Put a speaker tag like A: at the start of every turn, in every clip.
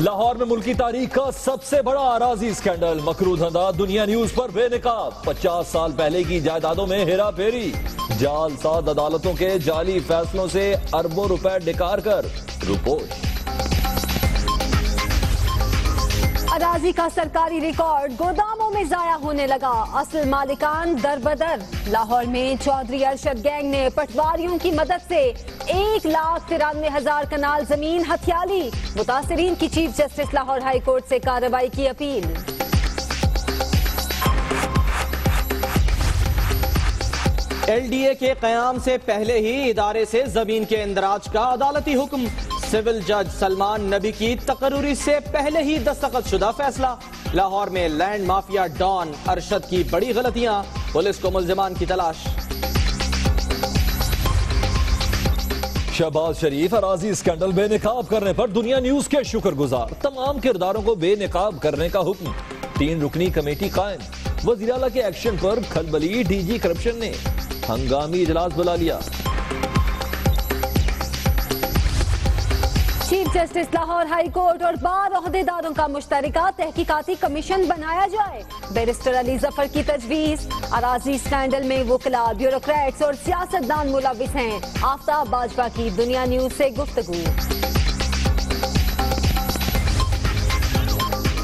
A: लाहौर में मुल्की तारीख का सबसे बड़ा अराजी स्कैंडल। मकरूद धंधा दुनिया न्यूज पर बेनकाब। 50 साल पहले की जायदादों में हेरा फेरी। जालसाज अदालतों के जाली फैसलों से अरबों रुपए डिकार कर रुपोश।
B: अराजी का सरकारी रिकॉर्ड गोदामों में जाया होने लगा। असल मालिकान दरबदर। लाहौर में चौधरी अरशद गैंग ने पटवारियों की मदद से 1,93,000 कनाल जमीन हथिया ली। मुतासिरीन की chief justice Lahore high court से कार्रवाई की अपील।
C: LDA के कयाम से पहले ही इदारे से जमीन के इंदराज का अदालती हुक्म। सिविल जज सलमान नबी की तकर्रुरी से पहले ही दस्तखत शुदा फैसला। लाहौर में लैंड माफिया डॉन अरशद की बड़ी गलतियां, पुलिस को मुल्जिमान की तलाश।
A: शहबाज शरीफ अराजी स्कैंडल बेनकाब करने पर दुनिया न्यूज के शुक्रगुजार। तमाम किरदारों को बेनकाब करने का हुक्म। 3 रुकनी कमेटी कायम। वज़ीर आला के एक्शन पर खलबली। DG करप्शन ने हंगामी इजलास बुला लिया।
B: Chief justice Lahore high court और बार ओहदेदारों का मुश्तरका तहकीकाती कमीशन बनाया जाए। बैरिस्टर अली जफर की तजवीज। अराजी स्कैंडल में वकला, ब्यूरोक्रेट्स और सियासतदान मुलविस हैं। आफ्ताब बाजवा की दुनिया न्यूज से गुफ्तगू।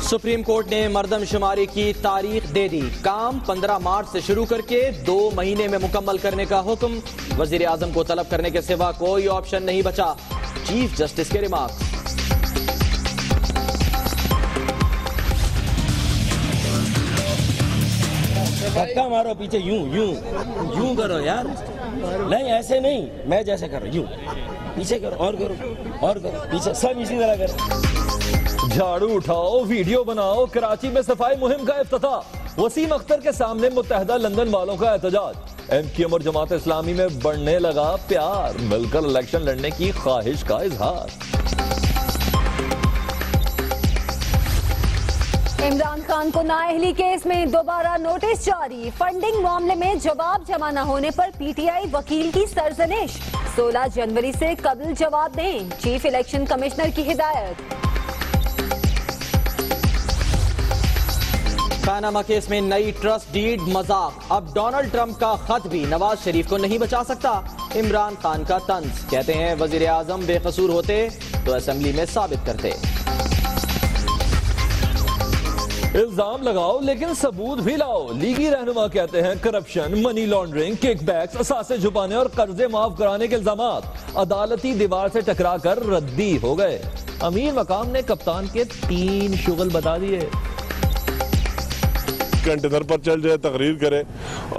C: सुप्रीम कोर्ट ने मर्दमशुमारी की तारीख दे दी। काम 15 मार्च से शुरू करके 2 महीने में मुकम्मल करने का हुक्म। वजीर आजम को तलब करने के सिवा कोई ऑप्शन नहीं बचा। चीफ जस्टिस के रिमार्क्स।
D: धक्का मारो पीछे, यूं यूं यूं करो यार, नहीं ऐसे नहीं, मैं जैसे कर रहा हूं, यूं पीछे करो और करो और करो, पीछे सब इसी तरह करो।
A: झाड़ू उठाओ, वीडियो बनाओ। कराची में सफाई मुहिम का इफ्तिताह। वसीम अख्तर के सामने मुत्तहदा लंदन वालों का एहतजाज। MQM और जमात इस्लामी में बढ़ने लगा प्यार। मिलकर इलेक्शन लड़ने की ख्वाहिश का इजहार।
B: इमरान खान को नाअहली केस में दोबारा नोटिस जारी। फंडिंग मामले में जवाब जमा न होने पर PTI वकील की सरजनिश। 16 जनवरी से कबल जवाब दें, चीफ इलेक्शन कमिश्नर की हिदायत।
C: पनामा केस में नई ट्रस्ट डीड मजाक। अब डोनाल्ड ट्रंप का खत भी नवाज शरीफ को नहीं बचा सकता। इमरान खान का तंज। कहते हैं वजीर आजम बेकसूर होते तो असेंबली में साबित करते।
A: इल्जाम लगाओ लेकिन सबूत भी लाओ। लीगी रहनुमा कहते हैं करप्शन, मनी लॉन्ड्रिंग, किकबैक्स, असासे छुपाने और कर्जे माफ कराने के इल्जामात अदालती दीवार से टकरा कर रद्दी हो गए। अमीर मकाम ने कप्तान के 3 शुगल बता दिए।
E: घंटे दर पर चल जाए, तकरीर करे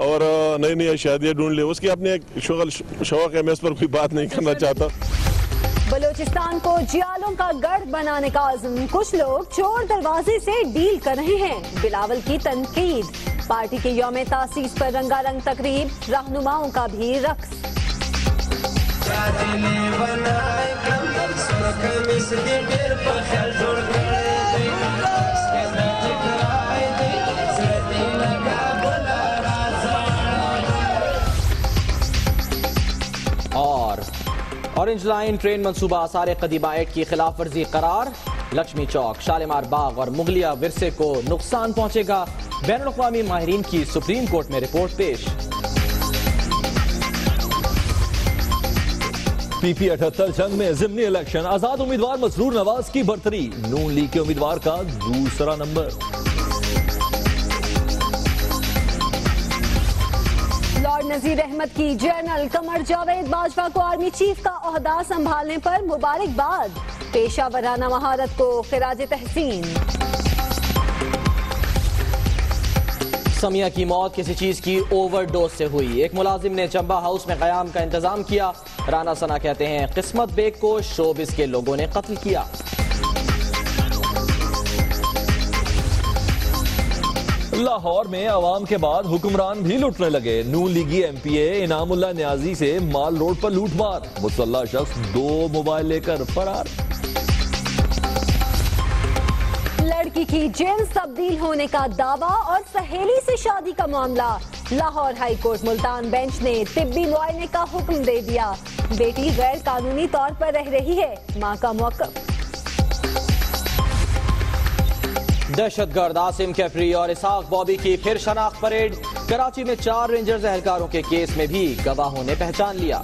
E: और नई नई शादियाँ ढूंढ ले। उसकी अपने एक शुगल शौक है, मैं इस पर कोई बात नहीं करना चाहता।
B: बलूचिस्तान को जियालों का गढ़ बनाने का आज़म। कुछ लोग चोर दरवाजे से डील कर रहे हैं। बिलावल की तनकीद। पार्टी के यौम तासीस पर रंगारंग तकरीब। रहनुमाओं का भी रक्स।
C: ऑरेंज लाइन ट्रेन मंसूबा आसार कदीमा एक्ट की खिलाफ वर्जी करार। लक्ष्मी चौक, शालीमार बाग और मुगलिया विरसे को नुकसान पहुंचेगा। बैनुल अक़वामी माहिरीन की सुप्रीम कोर्ट में रिपोर्ट पेश।
A: PP 78 जंग में ज़िमनी इलेक्शन। आजाद उम्मीदवार मसरूर नवाज की बरतरी। नून लीग के उम्मीदवार का दूसरा नंबर।
B: लॉर्ड नजीर अहमद की जनरल कमर जावेद बाजवा को आर्मी चीफ का ओहदा संभालने पर मुबारकबाद। पेशा वराना महारत को खिराज तहसीन।
C: समिया की मौत किसी चीज की ओवरडोज से हुई। एक मुलाजिम ने चंबा हाउस में कयाम का इंतजाम किया। राना सना कहते हैं किस्मत बेग को शोबिस के लोगों ने कत्ल किया।
A: लाहौर में अवाम के बाद हुक्मरान भी लुटने लगे। नून लीगी MPA इनामुल्ला न्याजी से माल रोड पर लूटमार। मुसल्ला शख्स 2 मोबाइल लेकर फरार।
B: लड़की की जिन्स तब्दील होने का दावा और सहेली से शादी का मामला। Lahore high court Multan bench ने तिब्बी मुआयने का हुक्म दे दिया। बेटी गैर कानूनी तौर पर रह रही है, मां का मौक़िफ़।
C: दहशतगर्द आसिम कैफरी और इसाक बॉबी की फिर शनाख्त परेड। कराची में 4 रेंजर्स एहलकारों के केस में भी गवाहों ने पहचान लिया।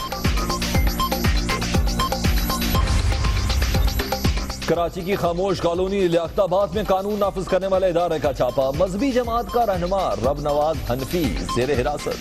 A: कराची की खामोश कॉलोनी लियाकताबाद में कानून नाफिज करने वाले इदारे का छापा। मजहबी जमात का रहनुमा रब नवाज हनफी जेर हिरासत।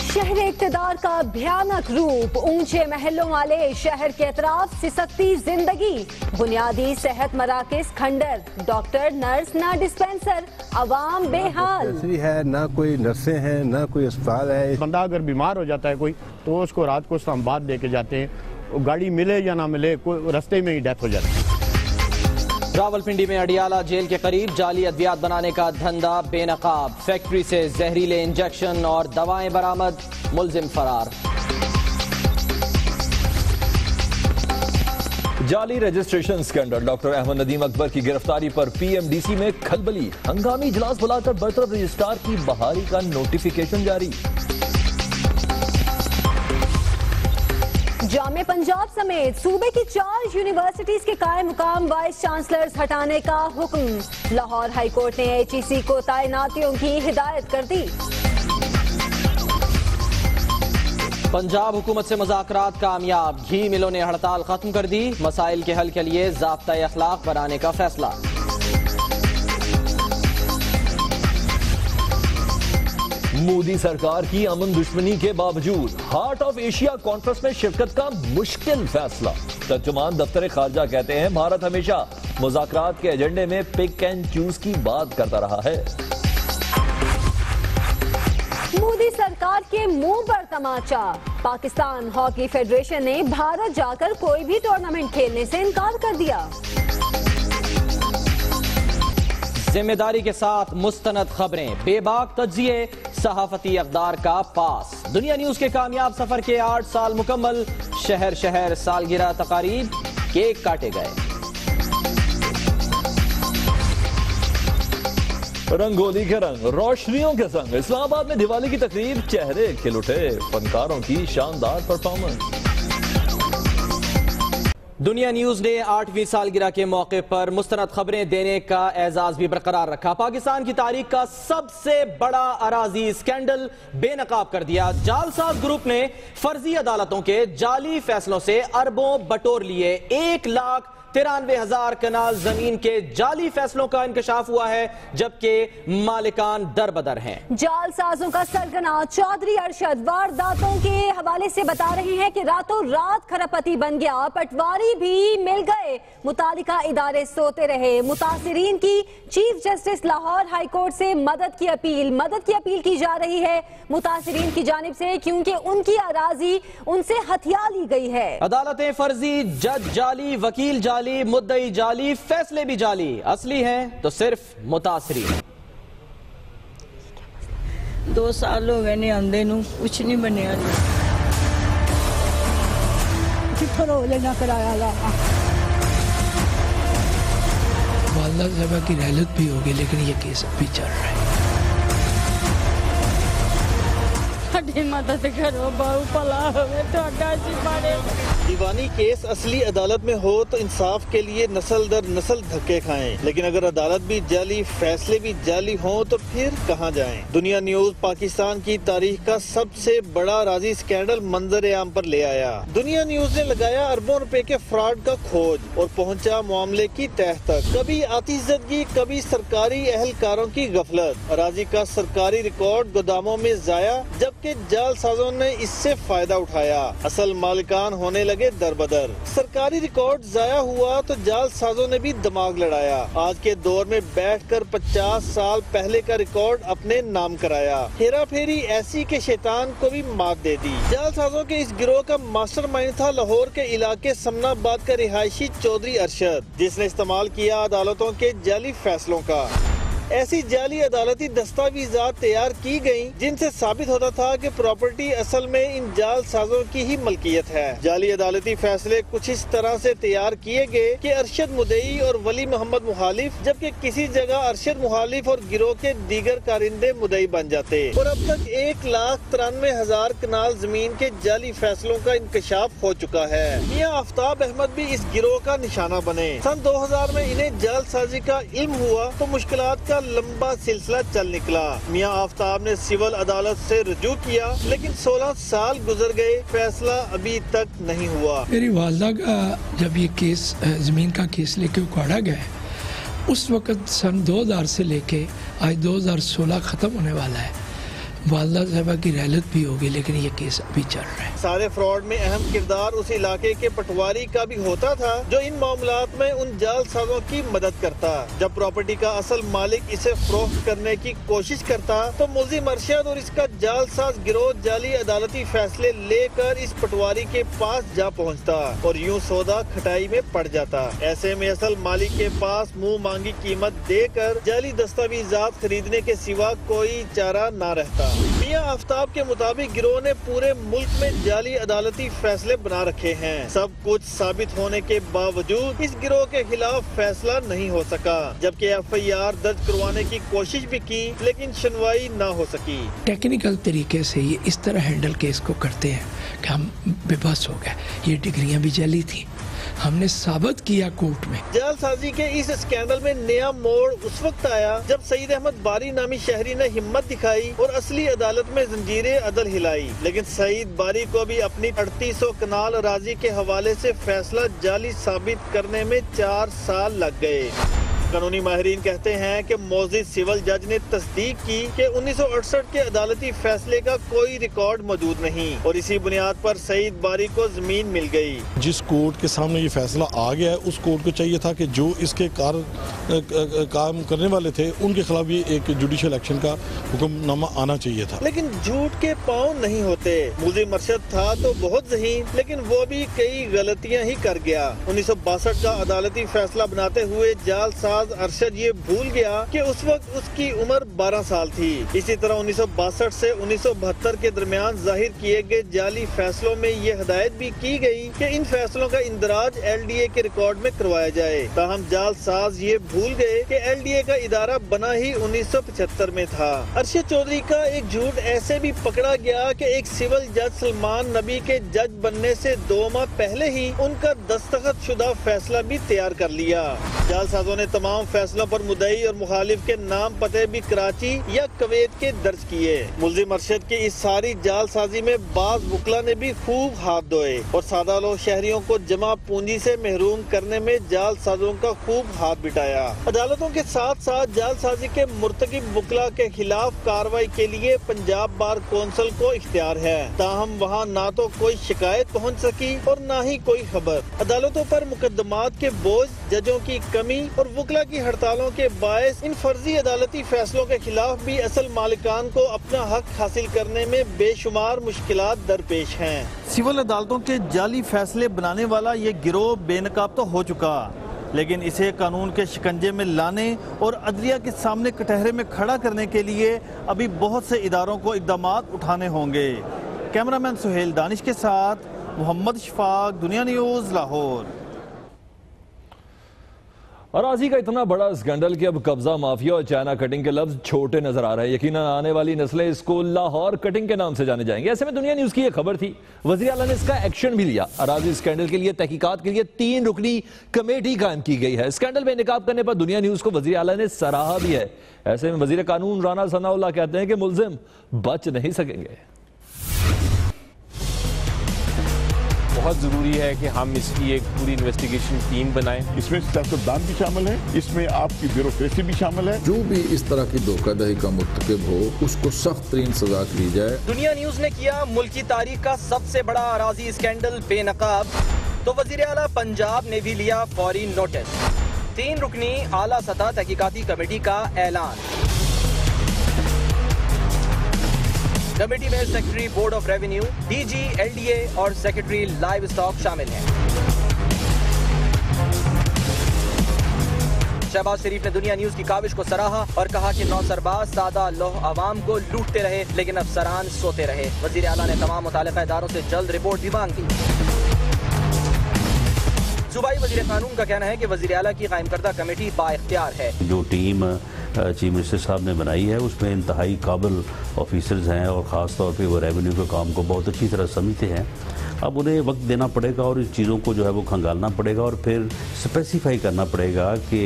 B: शहर इक़्तिदार का भयानक रूप, ऊंचे महलों वाले शहर के अतराफ सिसकती जिंदगी, बुनियादी सेहत मराकज खंडर, डॉक्टर नर्स ना डिस्पेंसर, अवाम बेहाल
F: है, ना कोई नर्सें हैं, ना कोई अस्पताल है।
G: बंदा अगर बीमार हो जाता है कोई, तो उसको रात को इस्लामाबाद लेके जाते हैं, गाड़ी मिले या ना मिले, कोई रास्ते में ही डेथ हो जाती है।
C: रावलपिंडी में अडियाला जेल के करीब जाली अद्वियात बनाने का धंधा बेनकाब। फैक्ट्री से जहरीले इंजेक्शन और दवाएं बरामद, मुलजिम फरार।
A: जाली registration scandal, doctor Ahmad Nadeem Akbar की गिरफ्तारी पर पीएमडीसी में खलबली। हंगामी इजलास बुलाकर बरतरफ रजिस्ट्रार की बहाली का नोटिफिकेशन जारी।
B: जामे पंजाब समेत सूबे की 4 यूनिवर्सिटीज के कायम मुकाम वाइस चांसलर्स हटाने का हुक्म। लाहौर हाई कोर्ट ने एचईसी को तैनातियों की हिदायत कर दी।
C: पंजाब हुकूमत से मुज़ाकरात कामयाब, घी मिलों ने हड़ताल खत्म कर दी। मसाइल के हल के लिए ज़ाब्ता अखलाक बनाने का फैसला।
A: मोदी सरकार की अमन दुश्मनी के बावजूद हार्ट ऑफ एशिया कॉन्फ्रेंस में शिरकत का मुश्किल फैसला। तर्जुमान दफ्तर खारजा कहते हैं भारत हमेशा मुज़ाकरात के एजेंडे में पिक एंड चूज की बात करता रहा है।
B: मोदी सरकार के मुंह पर तमाचा, पाकिस्तान हॉकी फेडरेशन ने भारत जाकर कोई भी टूर्नामेंट खेलने से इनकार कर दिया।
C: जिम्मेदारी के साथ मुस्तनद खबरें, बेबाक तज्जिए, सहाफती अक़दार का पास। दुनिया न्यूज के कामयाब सफर के 8 साल मुकम्मल। शहर शहर सालगिरह तकारीब, केक काटे गए।
A: रंगोली के रंग, रोशनियों के संग इस्लामाबाद में दिवाली की तकरीब, चेहरे खिल उठे, फनकारों की शानदार परफॉर्मेंस।
C: दुनिया न्यूज ने 8वीं सालगिरह के मौके पर मुस्तनद खबरें देने का एजाज भी बरकरार रखा। पाकिस्तान की तारीख का सबसे बड़ा अराजी स्कैंडल बेनकाब कर दिया। जालसाज ग्रुप ने फर्जी अदालतों के जाली फैसलों से अरबों बटोर लिए। 1,93,000 कनाल जमीन के जाली फैसलों का इंकशाफ हुआ है, जबकि मालिकान दरबदर हैं।
B: जालसाजों का सरगना चौधरी अरशद वारदातों के हवाले से बता रहे हैं कि रातों रात खरपति बन गया, पटवारी भी मिल गए, मुतालिका इदारे सोते रहे। मुतासिरीन की chief justice Lahore high court से मदद की अपील की जा रही है मुतासिरीन की जानिब से, क्योंकि उनकी अराजी उनसे हथिया ली गई है।
C: अदालतें फर्जी, जज जाली, वकील जाली, मुद्दई जाली, फैसले भी जाली। असली हैं तो सिर्फ मुतासिरीन।
H: 2 साल हो गए ने आंदे नू, कुछ नहीं बनया। लेना कराया
I: वालदा साहबा की रहलत भी होगी, लेकिन ये केस अभी चल रहा है।
H: मदद करो बाऊ, भला होवे तुहाडा जी मारे।
J: दीवानी केस असली अदालत में हो तो इंसाफ के लिए नस्ल दर नस्ल धक्के खाएं, लेकिन अगर अदालत भी जाली, फैसले भी जाली हों तो फिर कहां जाएं? दुनिया न्यूज पाकिस्तान की तारीख का सबसे बड़ा राजी स्कैंडल मंजर आम पर ले आया। दुनिया न्यूज ने लगाया अरबों रुपए के फ्रॉड का खोज और पहुंचा मामले की तह तक। कभी आतिशज़दगी, कभी सरकारी एहलकारों की गफलत। अराजी का सरकारी रिकॉर्ड गोदामों में जाया, जबकि जालसाजों ने इससे फायदा उठाया। असल मालिकान होने लगे दरबदर। सरकारी रिकॉर्ड जाया हुआ तो जालसाजों ने भी दिमाग लड़ाया। आज के दौर में बैठकर 50 साल पहले का रिकॉर्ड अपने नाम कराया। हेरा फेरी ऐसी के शैतान को भी मात दे दी। जालसाजों के इस गिरोह का मास्टरमाइंड था लाहौर के इलाके समनाबाद का रिहायशी चौधरी अरशद, जिसने इस्तेमाल किया अदालतों के जाली फैसलों का। ऐसी जाली अदालती दस्तावेजात तैयार की गयी जिनसे साबित होता था कि प्रॉपर्टी असल में इन जाल साजों की ही मलकियत है। जाली अदालती फैसले कुछ इस तरह से तैयार किए गए कि अरशद मुदई और वली मोहम्मद मुखालिफ, जबकि किसी जगह अरशद मुखालिफ और गिरोह के दीगर कारिंदे मुदई बन जाते। और अब तक 1,93,000 कनाल जमीन के जाली फैसलों का इंकशाफ हो चुका है। मियां आफ्ताब अहमद भी इस गिरोह का निशाना बने। सन 2000 में इन्हें जालसाजी का इल्म हुआ तो मुश्किलात का लंबा सिलसिला चल निकला। मियां आफ्ताब ने सिविल अदालत से रुजू किया, लेकिन 16 साल गुजर गए, फैसला अभी तक नहीं हुआ।
I: मेरी वालदा का जब ये केस जमीन का केस लेके उखाड़ा गया, उस वक्त सन 2000 से लेके आज 2016 खत्म होने वाला है। वालदा साहबा की रहलत भी होगी, लेकिन ये केस अभी चल रहा है।
J: सारे फ्रॉड में अहम किरदार उस इलाके के पटवारी का भी होता था जो इन मामलात में उन जालसाजों की मदद करता। जब प्रॉपर्टी का असल मालिक इसे फरोख्त करने की कोशिश करता तो मुल्जिम अरशद और इसका जालसाज गिरोह जाली अदालती फैसले लेकर इस पटवारी के पास जा पहुंचता और यूं सौदा खटाई में पड़ जाता। ऐसे में असल मालिक के पास मुंह मांगी कीमत देकर जाली दस्तावेजात खरीदने के सिवा कोई चारा न रहता। मियां आफ्ताब के मुताबिक गिरोह ने पूरे मुल्क में जाली अदालती फैसले बना रखे हैं। सब कुछ साबित होने के बावजूद इस गिरोह के खिलाफ फैसला नहीं हो सका, जबकि FIR दर्ज करवाने की कोशिश भी की, लेकिन सुनवाई न हो सकी।
I: टेक्निकल तरीके से ये इस तरह हैंडल केस को करते हैं कि हम बेबस हो गए। ये डिग्रियां भी जाली थी, हमने साबित किया कोर्ट में।
J: जालसाजी के इस स्कैंडल में नया मोड़ उस वक्त आया जब सईद अहमद बारी नामी शहरी ने हिम्मत दिखाई और असली अदालत में जंजीरें अदल हिलाई। लेकिन सईद बारी को भी अपनी 3800 कनाल अराजी के हवाले से फैसला जाली साबित करने में 4 साल लग गए। कानूनी माहिरीन कहते हैं कि मौजूद सिविल जज ने तस्दीक की कि 1968 के अदालती फैसले का कोई रिकॉर्ड मौजूद नहीं और इसी बुनियाद पर सईद बारी को जमीन मिल गई।
K: जिस कोर्ट के सामने ये फैसला आ गया है, उस कोर्ट को चाहिए था कि जो इसके काम करने वाले थे उनके खिलाफ भी एक जुडिशियल एक्शन का हुक्मनामा आना चाहिए था।
J: लेकिन झूठ के पाँव नहीं होते। मुल्जिम अरशद था तो बहुत ज़हीन, लेकिन वो भी कई गलतियाँ ही कर गया। 1962 का अदालती फैसला बनाते हुए जालसाज अरशद ये भूल गया कि उस वक्त उसकी उम्र 12 साल थी। इसी तरह 1962 से 1972 के दरमियान जाहिर किए गए जाली फैसलों में ये हिदायत भी की गई कि इन फैसलों का इंदराज LDA के रिकॉर्ड में करवाया जाए। ताहम जालसाज ये भूल गए कि LDA का इदारा बना ही 1975 में था। अरशद चौधरी का एक झूठ ऐसे भी पकड़ा गया कि एक सिविल जज सलमान नबी के जज बनने से 2 माह पहले ही उनका दस्तखत शुदा फैसला भी तैयार कर लिया। जालसाजों ने तमाम फैसलों पर मुदई और मुखालिफ के नाम पते भी कराची या कुवैत के दर्ज किए। मुल्जिम अरशद की इस सारी जालसाजी में बाज वकला ने भी खूब हाथ धोए और सादा लोग शहरियों को जमा पूंजी से महरूम करने में जालसाजों का खूब हाथ बिठाया। अदालतों के साथ साथ जालसाजी के मुर्तकिब वकला के खिलाफ कार्रवाई के लिए पंजाब बार कौंसिल को इख्तियार है। ताहम वहाँ न तो कोई शिकायत पहुँच सकी और न ही कोई खबर। अदालतों पर मुकदमात के बोझ, जजों की कमी और वकला की हड़तालों के बायस इन फर्जी अदालती फैसलों के खिलाफ भी असल मालिकान को अपना हक हासिल करने में बेशुमार मुश्किलात दरपेश हैं। सिविल अदालतों के जाली फैसले बनाने वाला ये गिरोह बेनकाब तो हो चुका, लेकिन इसे कानून के शिकंजे में लाने और अदलिया के सामने कटहरे में खड़ा करने के लिए अभी बहुत से इदारों को इक़दामात उठाने होंगे। कैमरामैन सुहेल दानिश के साथ मोहम्मद शफाक, दुनिया न्यूज़, लाहौर।
A: अराजी का इतना बड़ा स्कैंडल कि अब कब्जा माफिया और चाइना कटिंग के लफ्ज छोटे नजर आ रहे हैं। यकीनन आने वाली नस्लें इसको लाहौर कटिंग के नाम से जाने जाएंगे। ऐसे में दुनिया न्यूज की यह खबर थी, वज़ीर आला ने इसका एक्शन भी लिया। अराजी स्कैंडल के लिए तहकीकात के लिए 3 रुकनी कमेटी कायम की गई है। स्कैंडल में निकाब करने पर दुनिया न्यूज को वज़ीर आला ने सराहा भी है। ऐसे में वज़ीर कानून राना सनाउल्लाह कहते हैं कि मुल्जिम बच नहीं सकेंगे।
L: बहुत ज़रूरी है कि हम इसकी एक पूरी इन्वेस्टिगेशन टीम बनाएं।
M: इसमें सियासतदान भी शामिल है, इसमें आपकी ब्यूरोक्रेसी भी शामिल है।
N: जो भी इस तरह की धोखाधड़ी का मुर्तकिब हो उसको सख्त तरीन सजा दी जाए।
C: दुनिया न्यूज ने किया मुल्की तारीख का सबसे बड़ा अराजी स्कैंडल बेनकाब, तो वज़ीर आला पंजाब ने भी लिया फौरी नोटिस। 3 रुकनी आला सतह तहकीकाती कमेटी का ऐलान। कमेटी में secretary board of revenue, DG, LDA और सेक्रेटरी लाइव स्टॉक शामिल हैं। शहबाज शरीफ ने दुनिया न्यूज की काविश को सराहा और कहा कि 9 सरबाज सादा लोह आवाम को लूटते रहे लेकिन अफसरान सोते रहे। वजीर आला ने तमाम मुतालिका इदारों से जल्द रिपोर्ट भी मांग दी। सूबाई वजीर कानून का कहना है कि वजीर आला की कायम करदा कमेटी बाइख्तियार है।
O: जो टीम चीफ मिनिस्टर साहब ने बनाई है उसमें इंतहाई काबिल ऑफिसर्स हैं और ख़ास तौर पे वो रेवेन्यू के काम को बहुत अच्छी तरह समझते हैं। अब उन्हें वक्त देना पड़ेगा और इस चीज़ों को जो है वो खंगालना पड़ेगा और फिर स्पेसिफाई करना पड़ेगा कि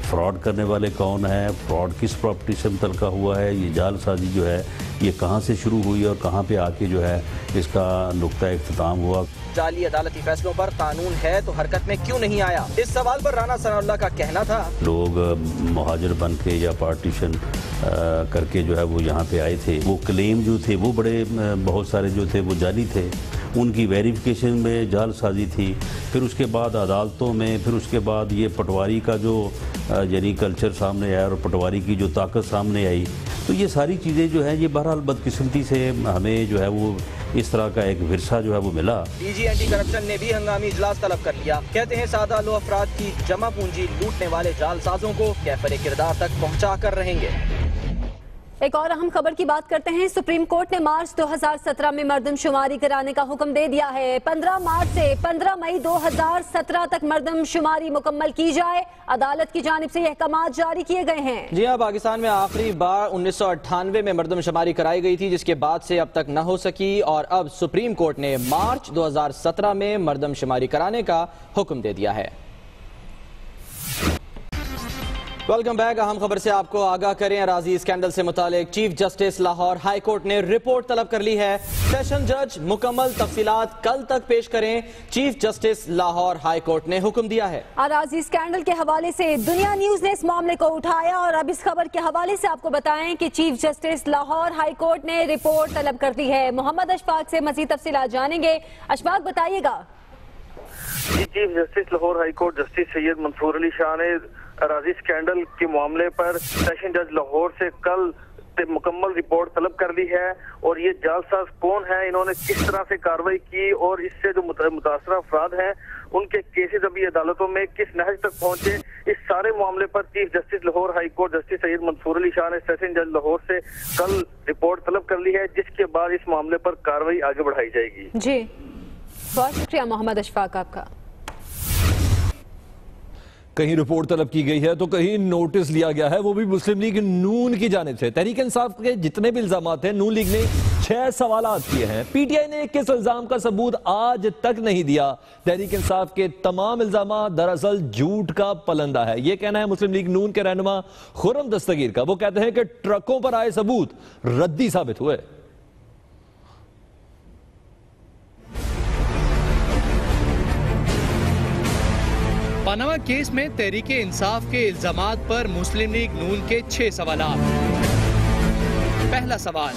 O: फ्रॉड करने वाले कौन है, फ्रॉड किस प्रॉपर्टी से मुतल्का हुआ है, ये जालसाजी जो है ये कहाँ से शुरू हुई और कहाँ पे आके जो है इसका नुक्ता इख्तिताम हुआ।
C: जाली अदालती फैसलों पर कानून है तो हरकत में क्यों नहीं आया, इस सवाल पर राना सनाउल्लाह का कहना था
O: लोग मुहाजिर बन के या पार्टीशन करके जो है वो यहाँ पे आए थे, वो क्लेम जो थे वो बड़े बहुत सारे जो थे वो जाली थे, उनकी वेरिफिकेशन में जालसाजी थी, फिर उसके बाद अदालतों में, फिर उसके बाद ये पटवारी का जो यानी कल्चर सामने आया और पटवारी की जो ताकत सामने आई, तो ये सारी चीज़ें जो हैं ये बहरहाल बदकिस्मती से हमें जो है वो इस तरह का एक विरसा जो है वो मिला।
C: डीजी एंटी करप्शन ने भी हंगामी इजलास तलब कर लिया। कहते हैं सादा लो अफराद की जमा पूंजी लूटने वाले जालसाजों को कैफरे किरदार तक पहुँचा कर रहेंगे।
B: एक और अहम खबर की बात करते हैं। सुप्रीम कोर्ट ने मार्च 2017 में मर्दमशुमारी कराने का हुक्म दे दिया है। 15 मार्च से 15 मई 2017 तक मर्दमशुमारी मुकम्मल की जाए। अदालत की जानिब से यह अहकामात जारी किए गए हैं।
C: जी हाँ, पाकिस्तान में आखिरी बार 1998 में मर्दमशुमारी कराई गई थी, जिसके बाद से अब तक न हो सकी और अब सुप्रीम कोर्ट ने मार्च 2017 में मर्दमशुमारी कराने का हुक्म दे दिया है। Welcome back. अहम खबर से आपको आगाह करें। अराजी स्कैंडल से मुतालिक chief justice Lahore high court ने रिपोर्ट तलब कर ली है। सेशन जज मुकम्मल तफसीलात कल तक पेश करें, chief justice Lahore high court ने हुक्म दिया है।
B: अराजी स्कैंडल के हवाले से दुनिया न्यूज ने इस मामले को उठाया और अब इस खबर के हवाले से आपको बताएं कि chief justice Lahore high court ने रिपोर्ट तलब कर दी है। मोहम्मद अशफाक से मजीद तफसीलात जानेंगे। अशफाक बताइएगा।
P: Chief justice Lahore high court justice Syed Mansoor Ali Shah ने अराजी स्कैंडल के मामले पर सेशन जज लाहौर से कल मुकम्मल रिपोर्ट तलब कर ली है और ये जालसाज कौन है, इन्होंने किस तरह से कार्रवाई की और इससे जो मुतासरा अफराद हैं उनके केसेस अभी अदालतों में किस नहज तक पहुंचे, इस सारे मामले पर chief justice Lahore high court justice Syed Mansoor Ali Shah ने सेशन जज लाहौर से कल रिपोर्ट तलब कर ली है, जिसके बाद इस मामले पर कार्रवाई आगे बढ़ाई जाएगी।
B: जी बहुत शुक्रिया मोहम्मद अशफाक आपका।
A: कहीं रिपोर्ट तलब की गई है तो कहीं नोटिस लिया गया है, वो भी मुस्लिम लीग नून की जानिब से। तहरीक इंसाफ के जितने भी इल्जामात हैं नून लीग ने 6 सवालात किए हैं। पीटीआई ने किस इल्जाम का सबूत आज तक नहीं दिया। तहरीक इंसाफ के तमाम इल्जामात दरअसल झूठ का पलंदा है, यह कहना है मुस्लिम लीग नून के रहनुमा खुर्रम दस्तगीर का। वो कहते हैं कि ट्रकों पर आए सबूत रद्दी साबित हुए।
Q: पनामा केस में तहरीके इंसाफ के इल्जामात पर मुस्लिम लीग नून के 6 सवालात। पहला सवाल,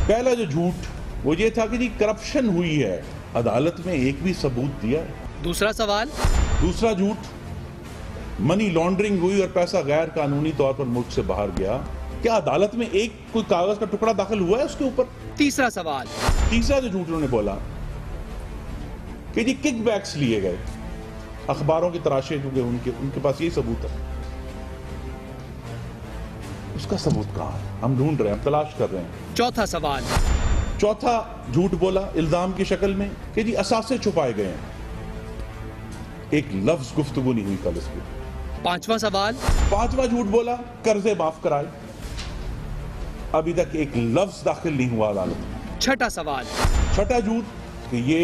M: पहला जो झूठ वो ये था कि जी करप्शन हुई है, अदालत में एक भी सबूत दिया।
Q: दूसरा सवाल,
M: दूसरा झूठ मनी लॉन्ड्रिंग हुई और पैसा गैर कानूनी तौर पर मुल्क से बाहर गया, क्या अदालत में एक कोई कागज का टुकड़ा दाखिल हुआ है उसके ऊपर।
Q: तीसरा सवाल,
M: तीसरा जो झूठ उन्होंने बोला कि जी किकबैक्स लिए गए, अखबारों की तराशे चुके उनके पास यही सबूत है, उसका सबूत कहां है, हम ढूंढ रहे हैं, हम तलाश कर रहे हैं।
Q: चौथा सवाल,
M: चौथा झूठ बोला इल्जाम की शक्ल में कि जी असासे छुपाए गए हैं, एक लफ्ज गुफ्तगू नहीं हुई कल इस पर।
Q: पांचवा सवाल,
M: पांचवा झूठ बोला कर्जे माफ कराए, अभी तक एक लफ्ज दाखिल नहीं हुआ अदालत में।
Q: छठा सवाल,
M: छठा झूठ कि ये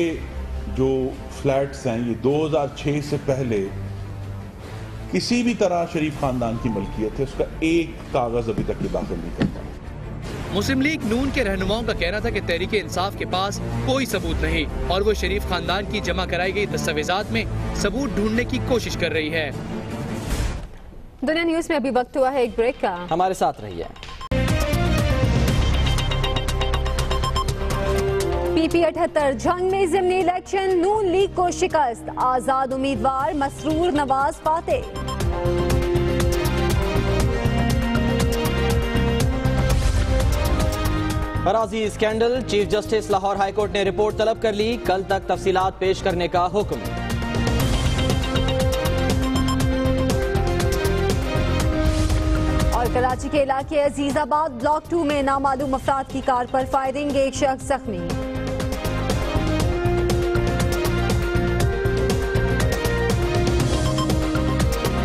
M: जो फ्लैट्स हैं ये 2006 से पहले किसी भी तरह शरीफ खानदान की मलकियत है, उसका एक कागज अभी तक दाखिल नहीं करता।
Q: मुस्लिम लीग नून के रहनुमाओं का कहना था कि तहरीके इंसाफ के पास कोई सबूत नहीं और वो शरीफ खानदान की जमा कराई गई दस्तावेजात में सबूत ढूंढने की कोशिश कर रही है।
B: दुनिया न्यूज में अभी वक्त हुआ है एक ब्रेक का,
C: हमारे साथ रहिए।
B: पीपी 78 जंग में ज़िमनी इलेक्शन, नून लीग को शिकस्त, आजाद उम्मीदवार मसरूर नवाज फातेह।
C: अराजी scandal, chief justice Lahore high court ने रिपोर्ट तलब कर ली, कल तक तफसीलात पेश करने का हुक्म।
B: और कराची के इलाके अजीजाबाद ब्लॉक 2 में नामालूम अफराद की कार पर फायरिंग, एक शख्स जख्मी।